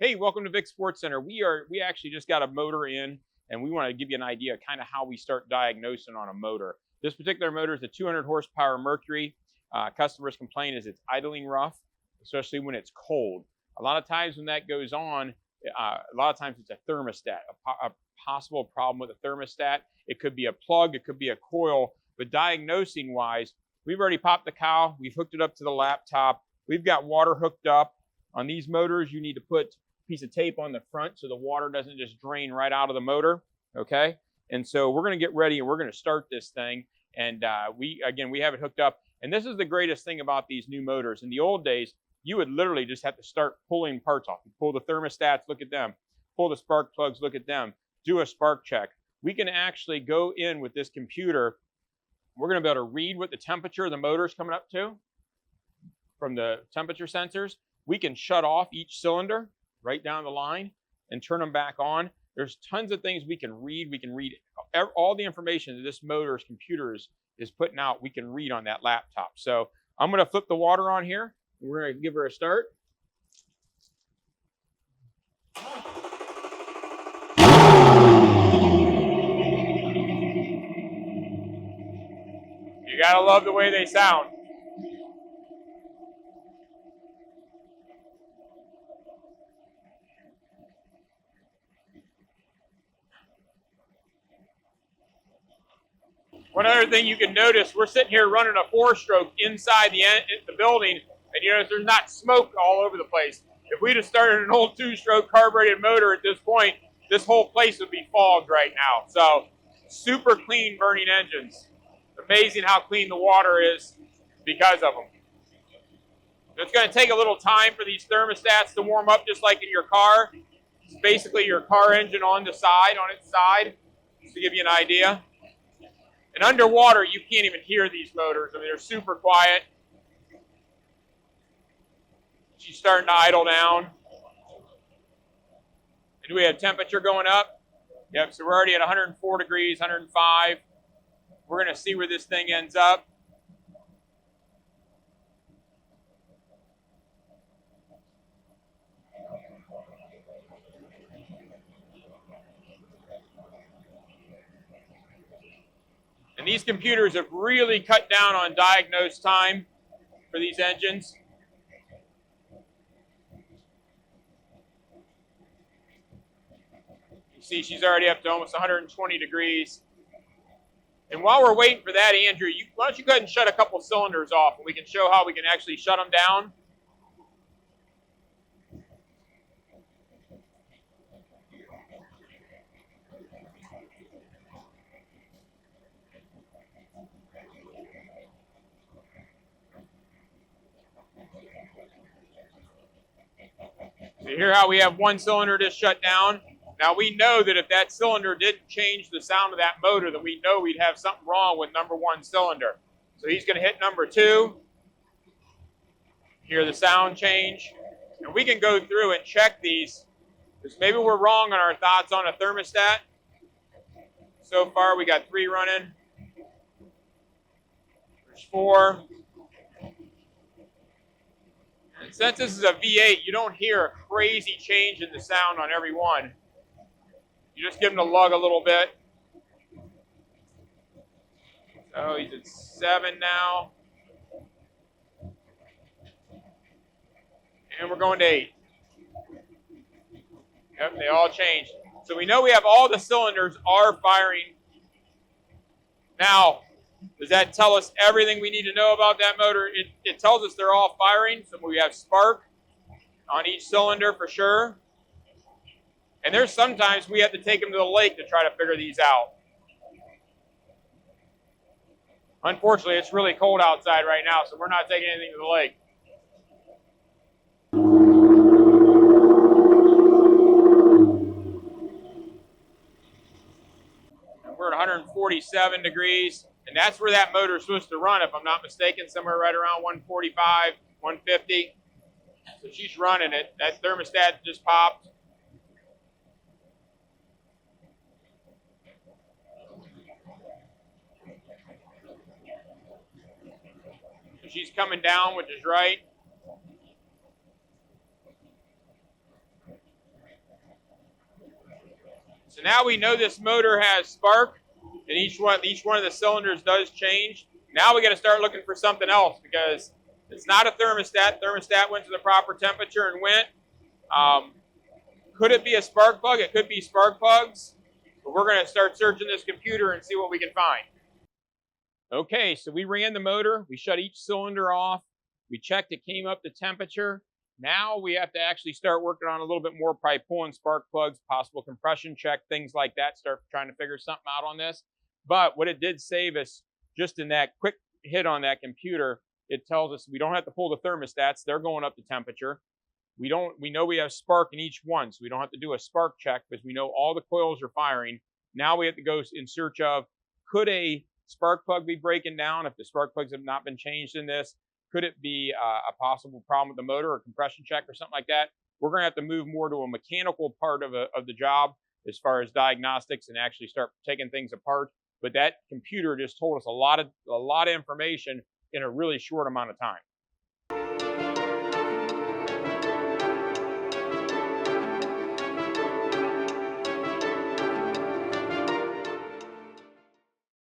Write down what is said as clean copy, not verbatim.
Hey, welcome to Vic Sports Center. We actually just got a motor in, and we want to give you an idea of kind of how we start diagnosing on a motor. This particular motor is a 200 horsepower Mercury. Customers complain is it's idling rough, especially when it's cold. A lot of times when that goes on, a lot of times it's a thermostat, a possible problem with a thermostat. It could be a plug, it could be a coil, but diagnosing wise, we've already popped the cow, we've hooked it up to the laptop, we've got water hooked up. On these motors, you need to put piece of tape on the front so the water doesn't just drain right out of the motor, okay? And so we're going to get ready and we're going to start this thing. And we have it hooked up. And this is the greatest thing about these new motors. In the old days, you would literally just have to start pulling parts off. You pull the thermostats, look at them. Pull the spark plugs, look at them. Do a spark check. We can actually go in with this computer. We're going to be able to read what the temperature of the motor is coming up to from the temperature sensors. We can shut off each cylinder right down the line and turn them back on. There's tons of things we can read. We can read all the information that this motor's computer is putting out. We can read on that laptop. So I'm going to flip the water on here. We're going to give her a start. You got to love the way they sound. One other thing you can notice, we're sitting here running a 4-stroke inside the building, and you notice there's not smoke all over the place. If we'd have started an old 2-stroke carbureted motor at this point, this whole place would be fogged right now. So super clean burning engines. Amazing how clean the water is because of them. It's going to take a little time for these thermostats to warm up, just like in your car. It's basically your car engine on its side, just to give you an idea. And underwater, you can't even hear these motors. I mean, they're super quiet. She's starting to idle down. And we have temperature going up. Yep, so we're already at 104 degrees, 105. We're going to see where this thing ends up. And these computers have really cut down on diagnose time for these engines. You see she's already up to almost 120 degrees. And while we're waiting for that, Andrew, why don't you go ahead and shut a couple cylinders off and we can show how we can actually shut them down. So here how we have one cylinder just shut down. Now we know that if that cylinder didn't change the sound of that motor, then we know we'd have something wrong with number 1 cylinder. So he's going to hit number 2. Hear the sound change. And we can go through and check these, because maybe we're wrong on our thoughts on a thermostat. So far we got 3 running. There's 4. And since this is a V8, you don't hear a crazy change in the sound on every one. You just give them to lug a little bit. So he's at 7 now. And we're going to 8. Yep, they all changed. So we know we have all the cylinders are firing. Now, does that tell us everything we need to know about that motor? It tells us they're all firing. So we have spark on each cylinder for sure. And there's sometimes we have to take them to the lake to try to figure these out. Unfortunately, it's really cold outside right now, so we're not taking anything to the lake. And we're at 147 degrees, and that's where that motor is supposed to run, if I'm not mistaken, somewhere right around 145, 150. So she's running it. That thermostat just popped. She's coming down, which is right. So now we know this motor has spark, and each one of the cylinders does change. Now we got to start looking for something else because it's not a thermostat. Thermostat went to the proper temperature and went. Could it be a spark plug? It could be spark plugs. But we're going to start searching this computer and see what we can find. Okay, so we ran the motor. We shut each cylinder off. We checked it came up to temperature. Now we have to actually start working on a little bit more, probably pulling spark plugs, possible compression check, things like that, start trying to figure something out on this. But what it did save us, just in that quick hit on that computer, it tells us we don't have to pull the thermostats. They're going up to temperature. We know we have spark in each one, so we don't have to do a spark check because we know all the coils are firing. Now we have to go in search of, could a spark plug be breaking down if the spark plugs have not been changed in this? Could it be a possible problem with the motor or compression check or something like that? We're going to have to move more to a mechanical part of the job as far as diagnostics and actually start taking things apart. But that computer just told us a lot of information in a really short amount of time.